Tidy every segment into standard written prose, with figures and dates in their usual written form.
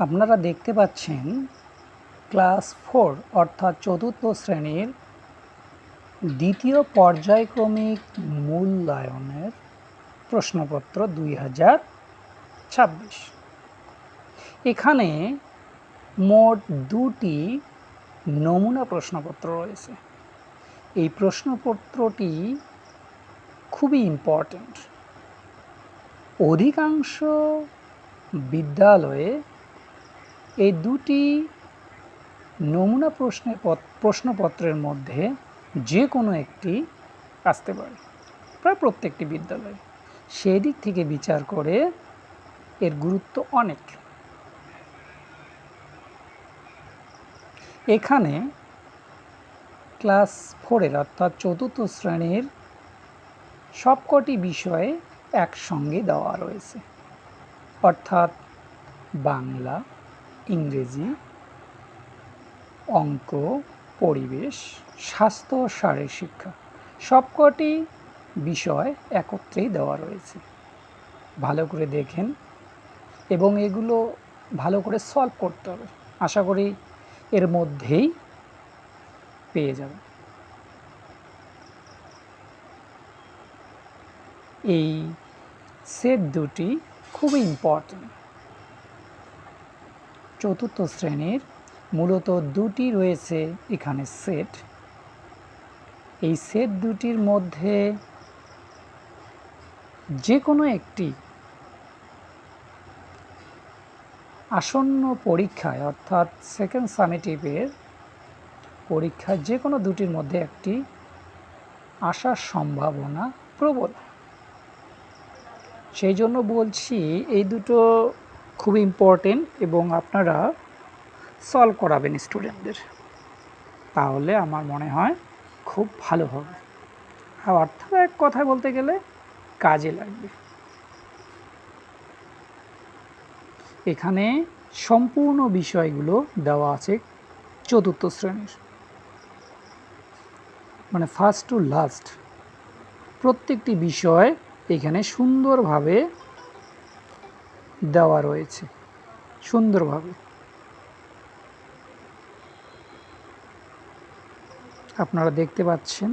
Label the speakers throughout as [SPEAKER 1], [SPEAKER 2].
[SPEAKER 1] আপনারা দেখতে পাচ্ছেন ক্লাস 4 অর্থাৎ চতুর্থ শ্রেণীর দ্বিতীয় পর্যায়ক্রমিক মূল্যায়নের প্রশ্নপত্র 2026। এখানে মোট 2টি নমুনা প্রশ্নপত্র রয়েছে। এই প্রশ্নপত্রটি খুবই ইম্পর্ট্যান্ট। অধিকাংশ বিদ্যালয়ে এই দুটি নমুনা প্রশ্নপত্রের মধ্যে যে কোনো একটি আসতে পারে, প্রায় প্রত্যেকটি বিদ্যালয়ে। সেই দিক থেকে বিচার করে এর গুরুত্ব অনেক। এখানে ক্লাস 4-এর অর্থাৎ চতুর্থ শ্রেণীর সবকটি বিষয়ে একসঙ্গে দেওয়া রয়েছে, অর্থাৎ বাংলা, ইংরেজি, অঙ্ক, পরিবেশ, স্বাস্থ্য ও শারীরিক শিক্ষা সবকটি বিষয় একত্রেই দেওয়া রয়েছে। ভালো করে দেখেন এবং এগুলো ভালো করে সলভ করতে হবে। আশা করি এর মধ্যেই পেয়ে যাবেন। এই সেট দুটি খুবই ইম্পর্ট্যান্ট। চতুর্থ শ্রেণীর মূলত দুটি রয়েছে এখানে সেট। এই সেট দুটির মধ্যে যে কোনো একটি আসন্ন পরীক্ষায় অর্থাৎ সেকেন্ড সামেটিভের পরীক্ষায় যে কোনো দুটির মধ্যে একটি আসার সম্ভাবনা প্রবল। সেই জন্য বলছি এই দুটো খুব ইম্পর্টেন্ট এবং আপনারা সলভ করাবেন স্টুডেন্টদের, তাহলে আমার মনে হয় খুব ভালো হবে। আর অর্থাৎ এক কথায় বলতে গেলে কাজে লাগবে। এখানে সম্পূর্ণ বিষয়গুলো দেওয়া আছে চতুর্থ শ্রেণীর, মানে ফার্স্ট টু লাস্ট প্রত্যেকটি বিষয় এখানে সুন্দরভাবে দেওয়া রয়েছে। সুন্দরভাবে আপনারা দেখতে পাচ্ছেন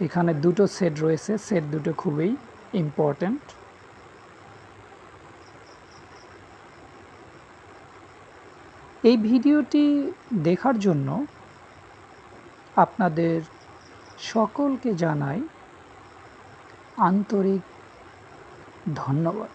[SPEAKER 1] এখানে দুটো সেট রয়েছে। সেট দুটো খুবই ইম্পর্ট্যান্ট। এই ভিডিওটি দেখার জন্য আপনাদের সকলকে জানাই আন্তরিক ধন্যবাদ।